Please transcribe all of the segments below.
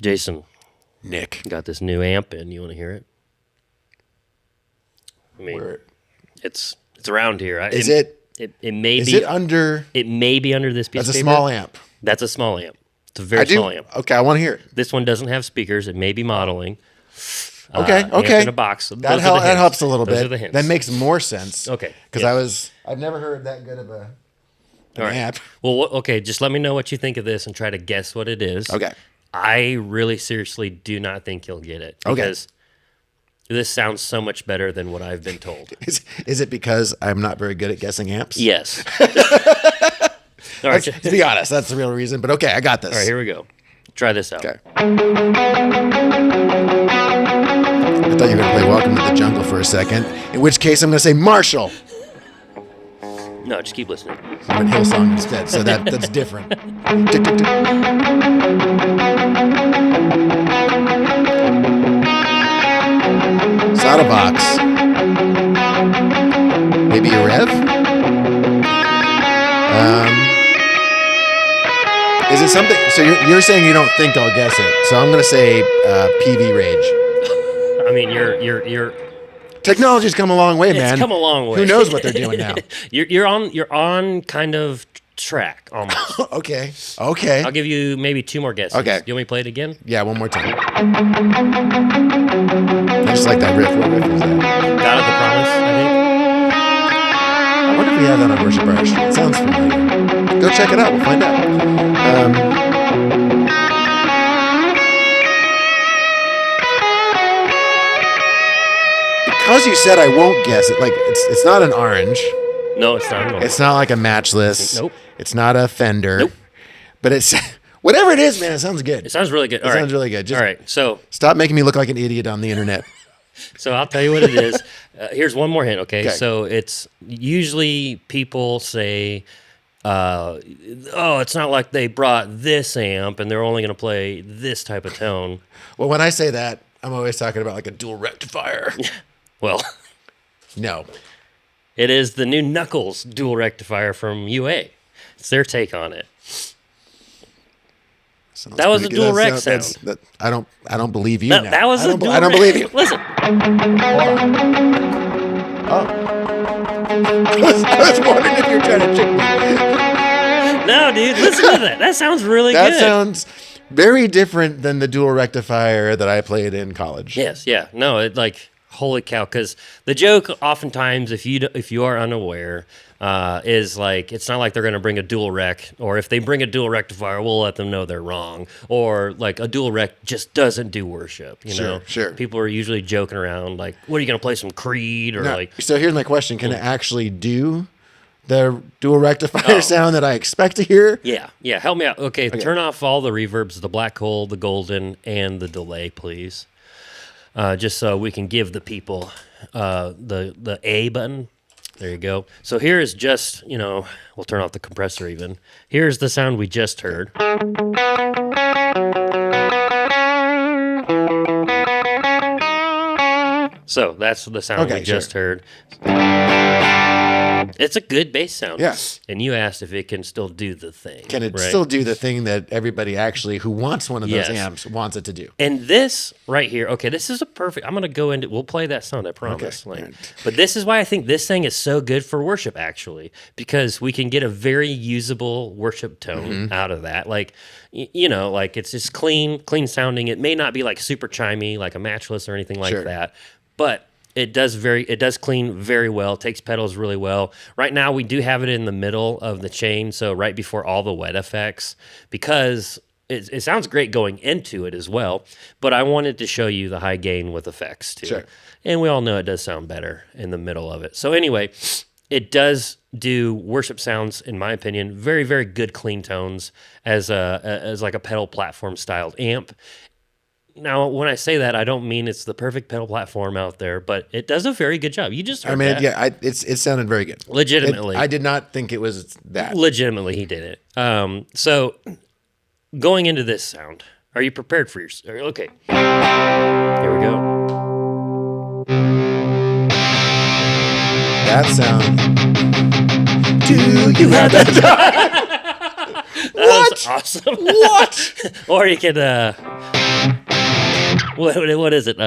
Jason, Nick. got this new amp in. You want to hear it? I mean, Where? it's around here. Is it? It may Is be. it under? It may be under this piece That's of a paper. small amp. That's a small amp. It's a very small amp. Okay, I want to hear it. This one doesn't have speakers. It may be modeling. Okay, Amp in a box. That helps a little Those bit. are the hints. That makes more sense. Okay. Because I've never heard that good of an amp. Well, okay, just let me know what you think of this and try to guess what it is. Okay. I really seriously do not think you'll get it. Because this sounds so much better than what I've been told. Is it because I'm not very good at guessing amps? Yes. All right. To be honest, that's the real reason. But okay, I got this. All right, here we go. Try this out. Okay. I thought you were going to play Welcome to the Jungle for a second, in which case I'm going to say Marshall. No, just keep listening. I went Hillsong instead, so that's different. Soda box. Maybe a rev? Is it something? So you're saying you don't think I'll guess it. So I'm going to say PV Rage. I mean, you're Technology's come a long way, man. It's come a long way. Who knows what they're doing now? You're on kind of track almost. Okay. Okay. I'll give you maybe 2 more guesses. Okay. Do you want me to play it again? Yeah, one more time. I just like that riff. What riff is that? God of the Promise, I think. I wonder if we have that on Worship Artistry. It sounds familiar. Go check it out. We'll find out. Because you said I won't guess it, like it's not an orange. No, it's not. It's not like a matchless. Nope. It's not a Fender. Nope. But it's whatever it is, man. It sounds good. It sounds really good. It sounds really good. Just all right. So stop making me look like an idiot on the internet. So I'll tell you what it is. Here's one more hint. Okay. So it's usually people say, "Oh, it's not like they brought this amp and they're only going to play this type of tone." Well, when I say that, I'm always talking about like a dual rectifier. Well, no. It is the new Knuckles dual rectifier from UA. It's their take on it. That was a dual rec sound. I don't believe you now. That was a dual I don't believe you. Listen. Oh. I was wondering if you're trying to trick me. No, dude, listen to that. That sounds really good. That sounds very different than the dual rectifier that I played in college. Yes, yeah. No, it like holy cow, because the joke oftentimes, if you are unaware, is like it's not like they're going to bring a dual rec, or if they bring a dual rectifier, we'll let them know they're wrong, or like a dual rec just doesn't do worship. You know, sure. People are usually joking around like, "What are you going to play some Creed?" or like. So here's my question: can it actually do the dual rectifier sound that I expect to hear? Yeah. Help me out. Okay, turn off all the reverbs, the black hole, the golden, and the delay, please. Just so we can give the people the A button. There you go. So here is just, we'll turn off the compressor even. Here's the sound we just heard. So that's the sound we just heard. It's a good bass sound. Yes. And you asked if it can still do the thing. Can it still do the thing that everybody actually who wants one of those amps wants it to do? And this right here, okay, this is a perfect, I'm going to go into, we'll play that sound, I promise. Okay. But this is why I think this thing is so good for worship, actually, because we can get a very usable worship tone out of that. Like, like it's just clean sounding. It may not be like super chimey, like a matchless or anything like that, but it does clean very well. It takes pedals really well. Right now, we do have it in the middle of the chain, so right before all the wet effects, because it sounds great going into it as well. But I wanted to show you the high gain with effects too. Sure. And we all know it does sound better in the middle of it. So anyway, it does do worship sounds, in my opinion, very, very good clean tones as like a pedal platform styled amp. Now, when I say that, I don't mean it's the perfect pedal platform out there, but it does a very good job. You just heard that. It sounded very good. Legitimately. I did not think it was that. Legitimately, he did it. So, going into this sound, are you prepared for your... Okay. Here we go. That sound... Do you have that? That was awesome. What? Or you could... What is it?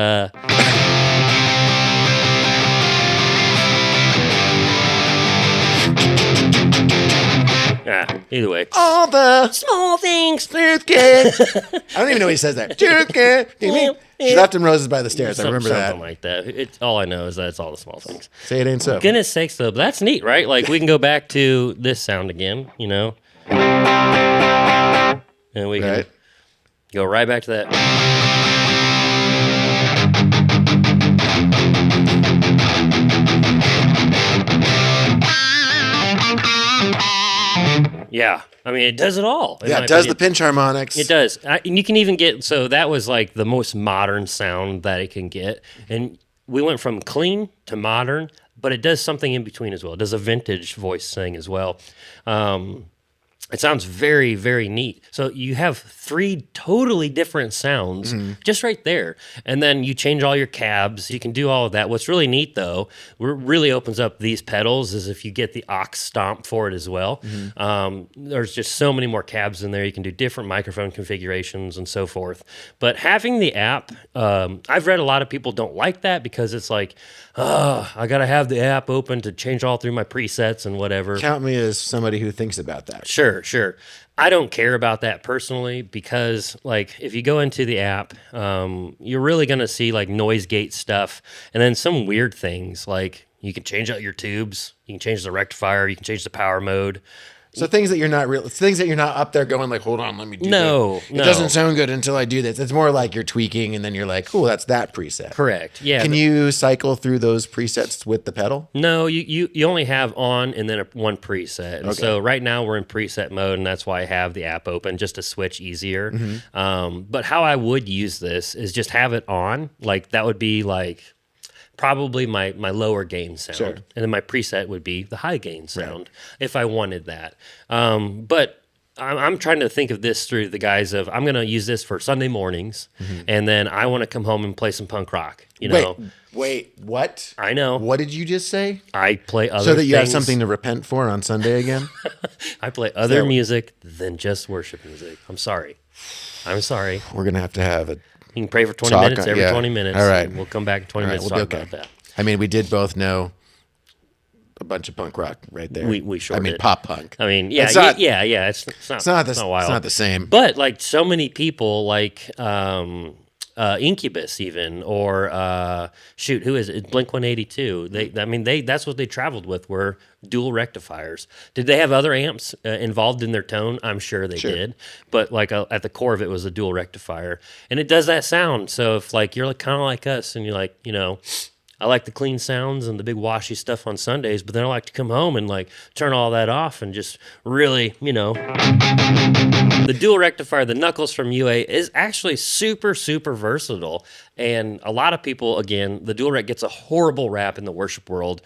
Either way. All the Small things. truth kid. I don't even know what he says there. Truth kid. She left him roses by the stairs. I remember that. Something like that. All I know is that it's all the small things. Say it ain't so. Goodness sakes, though. But that's neat, right? Like, we can go back to this sound again, you know? And we can go right back to that. Yeah. I mean, it does it all. Yeah, it does the pinch harmonics. It does. And you can even get, so that was like the most modern sound that it can get. And we went from clean to modern, but it does something in between as well. It does a vintage voice thing as well. It sounds very, very neat. So you have 3 totally different sounds just right there. And then you change all your cabs. You can do all of that. What's really neat, though, really opens up these pedals is if you get the aux stomp for it as well. There's just so many more cabs in there. You can do different microphone configurations and so forth. But having the app, I've read a lot of people don't like that because it's like, I got to have the app open to change all through my presets and whatever. Count me as somebody who thinks about that. Sure. I don't care about that personally because, like, if you go into the app, you're really going to see, like, noise gate stuff and then some weird things. Like, you can change out your tubes. You can change the rectifier. You can change the power mode. So things that you're not up there going like, hold on, let me do that. It doesn't sound good until I do this. It's more like you're tweaking and then you're like, oh, that's that preset. Correct. Yeah. Can you cycle through those presets with the pedal? No, you only have on and then one preset. And so right now we're in preset mode, and that's why I have the app open just to switch easier. But how I would use this is just have it on. Like that would be like probably my lower gain sound. And then my preset would be the high gain sound if I wanted that. But I'm trying to think of this through the guise of I'm going to use this for Sunday mornings, and then I want to come home and play some punk rock. You know? Wait, what? I know. What did you just say? I play other things. So that you have something to repent for on Sunday again? I play other music than just worship music. I'm sorry. I'm sorry. We're going to have a You can pray for 20 minutes every 20 minutes. All right. We'll come back in 20 minutes to talk about that. I mean, we did both know a bunch of punk rock right there. We sure did. pop punk. I mean, yeah. It's not wild. It's not the same. But like so many people like Incubus even, or who is it? Blink-182. That's what they traveled with were dual rectifiers. Did they have other amps involved in their tone? I'm sure they did. But like at the core of it was a dual rectifier, and it does that sound. So if like you're like kind of like us, and you're like, you know, I like the clean sounds and the big washy stuff on Sundays, but then I like to come home and like turn all that off and just really, you know. The dual rectifier, the Knuckles from UA, is actually super, super versatile. And a lot of people, again, the dual rec gets a horrible rap in the worship world.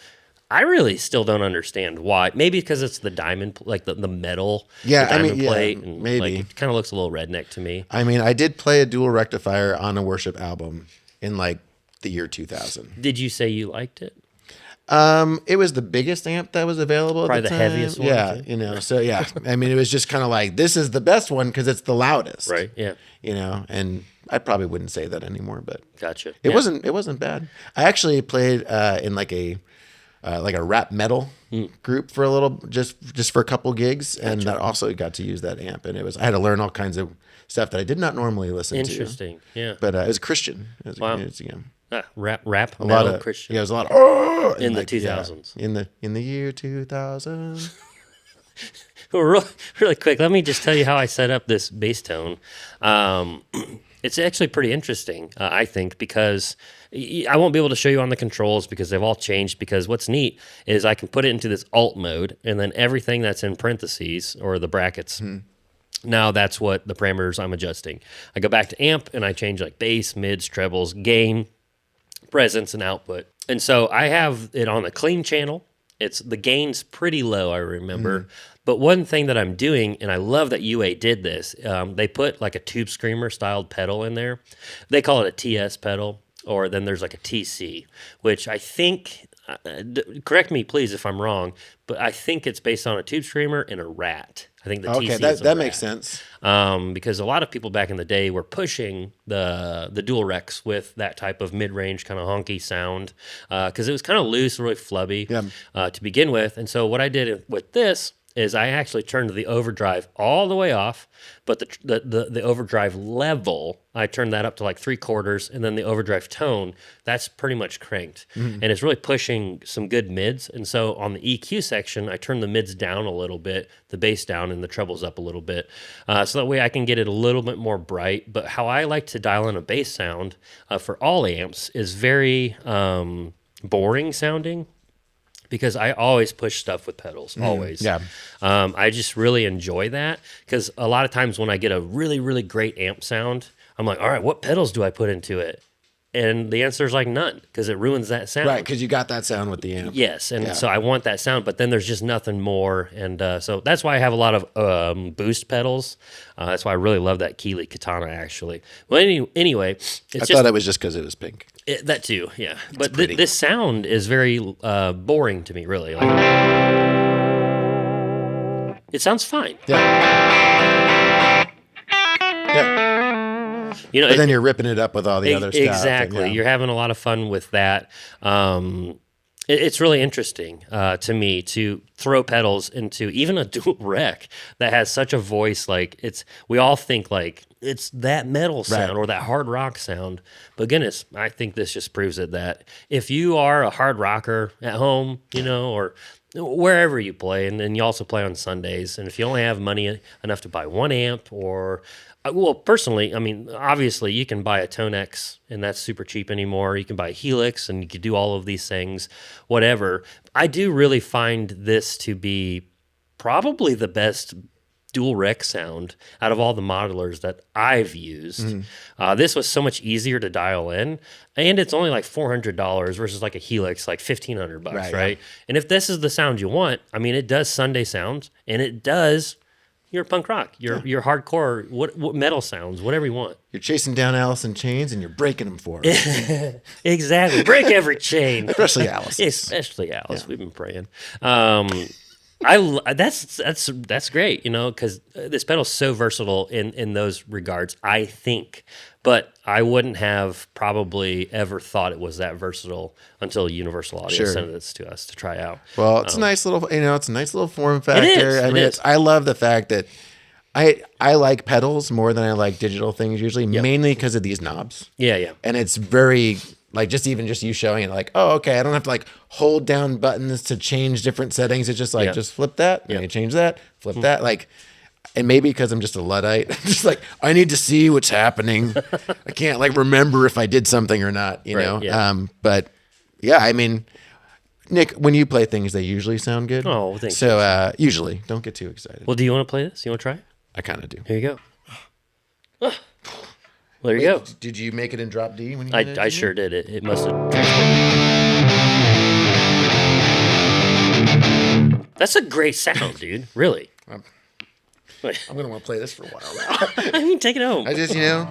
I really still don't understand why. Maybe because it's the diamond, like the metal, diamond plate. And maybe. Like, it kind of looks a little redneck to me. I mean, I did play a dual rectifier on a worship album in like the year 2000. Did you say you liked it? It was the biggest amp that was available Probably at the the time. heaviest one. Yeah, too. you know, so yeah. I mean, it was just kind of like, this is the best one because it's the loudest. Right, yeah. You know, and I probably wouldn't say that anymore, but Gotcha. It wasn't bad. I actually played in like a rap metal group for a little, just for a couple gigs, and that also got to use that amp, and I had to learn all kinds of stuff that I did not normally listen to. Interesting, yeah. But it was Christian. Wow. Rap a metal lot of Christian. Yeah, it was a lot of in the 2000s. In the year 2000. Well, really quick, let me just tell you how I set up this bass tone. It's actually pretty interesting, I think, because I won't be able to show you on the controls because they've all changed. Because what's neat is I can put it into this alt mode, and then everything that's in parentheses or the brackets. Now that's what the parameters I'm adjusting. I go back to amp and I change like bass, mids, trebles, gain, presence, and output. And so I have it on a clean channel. The gain's pretty low, I remember. But one thing that I'm doing, and I love that UA did this, they put like a tube screamer styled pedal in there. They call it a TS pedal, or then there's like a TC, which I think correct me please if I'm wrong, but I think it's based on a tube screamer and a Rat. I think the TC is a that Rat. makes sense. Because a lot of people back in the day were pushing the dual Recs with that type of mid-range kind of honky sound because it was kind of loose, really flubby to begin with. And so what I did with this is I actually turned the overdrive all the way off, but the overdrive level, I turned that up to like 3/4, and then the overdrive tone, that's pretty much cranked. And it's really pushing some good mids. And so on the EQ section, I turned the mids down a little bit, the bass down, and the trebles up a little bit. So that way I can get it a little bit more bright. But how I like to dial in a bass sound for all amps is very boring sounding. Because I always push stuff with pedals, always. Yeah. I just really enjoy that because a lot of times when I get a really, really great amp sound, I'm like, all right, what pedals do I put into it? And the answer is like none because it ruins that sound. Right, because you got that sound with the amp. Yes, and so I want that sound, but then there's just nothing more. And so that's why I have a lot of boost pedals. That's why I really love that Keeley Katana, actually. Well, anyway. I thought it was just because it was pink. That too, yeah. But this sound is very boring to me, really. Like, it sounds fine. Yeah. You know, but then you're ripping it up with all the other stuff. Exactly. You're having a lot of fun with that. It's really interesting to me to throw pedals into even a dual rec that has such a voice. Like we all think like it's that metal sound or that hard rock sound. But goodness, I think this just proves it that if you are a hard rocker at home, you know, or wherever you play, and then you also play on Sundays, and if you only have money enough to buy one amp or well, personally, I mean, obviously you can buy a Tone X and that's super cheap anymore. You can buy a Helix and you can do all of these things, whatever. I do really find this to be probably the best dual rec sound out of all the modelers that I've used. This was so much easier to dial in, and it's only like $400 versus like a Helix, like $1,500, right? And if this is the sound you want, I mean, it does Sunday sounds, and it does your punk rock, your hardcore, what metal sounds, whatever you want. You're chasing down Alice in Chains, and you're breaking them for her. Exactly, break every chain, especially Alice. Especially Alice. We've been praying. That's great, you know, because this pedal's so versatile in those regards, I think. But I wouldn't have probably ever thought it was that versatile until Universal Audio sent this to us to try out. Well, it's a nice little, it's a nice little form factor. It is. I mean, I love the fact that I like pedals more than I like digital things usually, mainly because of these knobs. Yeah. And it's very like just you showing it, like, oh, okay, I don't have to like hold down buttons to change different settings. It's just like just flip that, and you change that, flip that, like. And maybe because I'm just a Luddite, I'm just like, I need to see what's happening. I can't like remember if I did something or not, you know? Yeah. But yeah, I mean, Nick, when you play things, they usually sound good. Oh, thanks. So usually, don't get too excited. Well, do you want to play this? You want to try it? I kind of do. Here you go. Well, there you go. Did you make it in drop D when you did it? I sure did. It must have. That's a great sound, dude. Really. I'm going to want to play this for a while now. I mean, take it home. I just, you're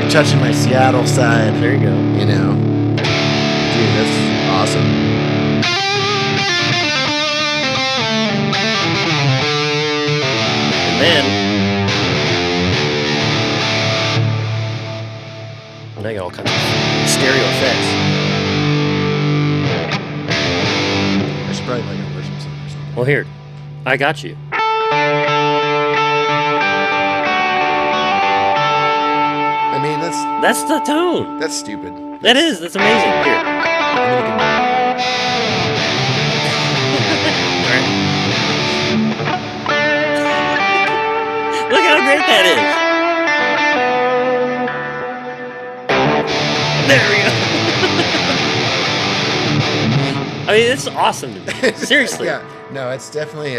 touching my Seattle side. There you go. You know. Dude, that's awesome. And then now you got all kinds of stereo effects. Probably like a worship song or something. Well, here, I got you. I mean, that's the tone. That's stupid. That is. That's amazing. Here. Look how great that is. There we go. I mean, it's awesome to me. Seriously. Yeah. No, it's definitely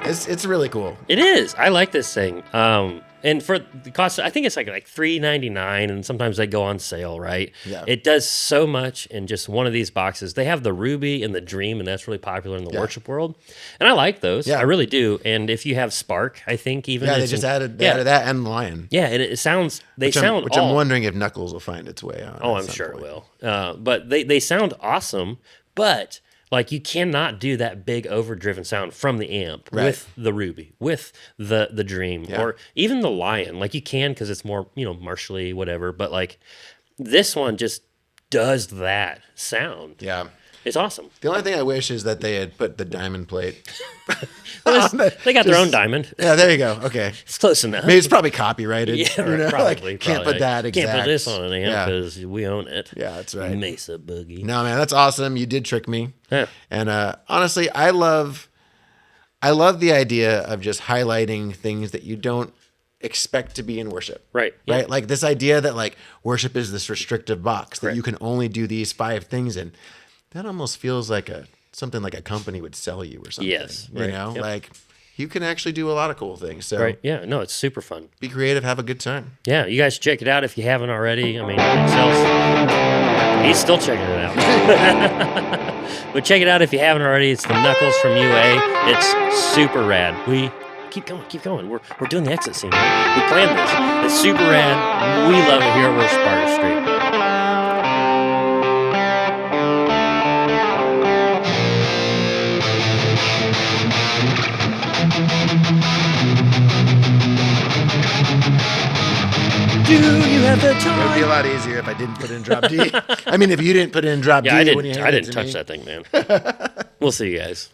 it's really cool. It is. I like this thing. And for the cost, I think it's like $3.99, and sometimes they go on sale, right? Yeah. It does so much in just one of these boxes. They have the Ruby and the Dream, and that's really popular in the worship world. And I like those. Yeah. I really do. And if you have Spark, I think even Yeah, they just added that and Lion. Yeah, and it sounds which I'm wondering if Knuckles will find its way on. Oh, I'm sure it will. But they sound awesome, but like you cannot do that big overdriven sound from the amp with the Ruby, with the Dream, or even the Lion. Like you can because it's more, Marshally, whatever. But like this one just does that sound. Yeah. It's awesome. The only thing I wish is that they had put the diamond plate. They got their own diamond. Yeah, there you go. Okay. It's close enough. Maybe it's probably copyrighted. Yeah, probably. Can't put that exact. Can't put this on an amp because we own it. Yeah, that's right. Mesa Boogie. No, man, that's awesome. You did trick me. Yeah. And honestly, I love the idea of just highlighting things that you don't expect to be in worship. Right. Right. Like this idea that like worship is this restrictive box that you can only do these 5 things in. That almost feels like something like a company would sell you or something. Yes. You know, like you can actually do a lot of cool things. So yeah, no, it's super fun. Be creative, have a good time. Yeah, you guys check it out if you haven't already. I mean, he's still checking it out. But check it out if you haven't already. It's the Knuckles from UA. It's super rad. We keep going. We're doing the exit scene. Right? We planned this. It's super rad. We love it here at Worship Artistry. Do you have the time? It would be a lot easier if I didn't put in drop D. I mean, if you didn't put in drop D. I didn't touch that thing, man. We'll see you guys.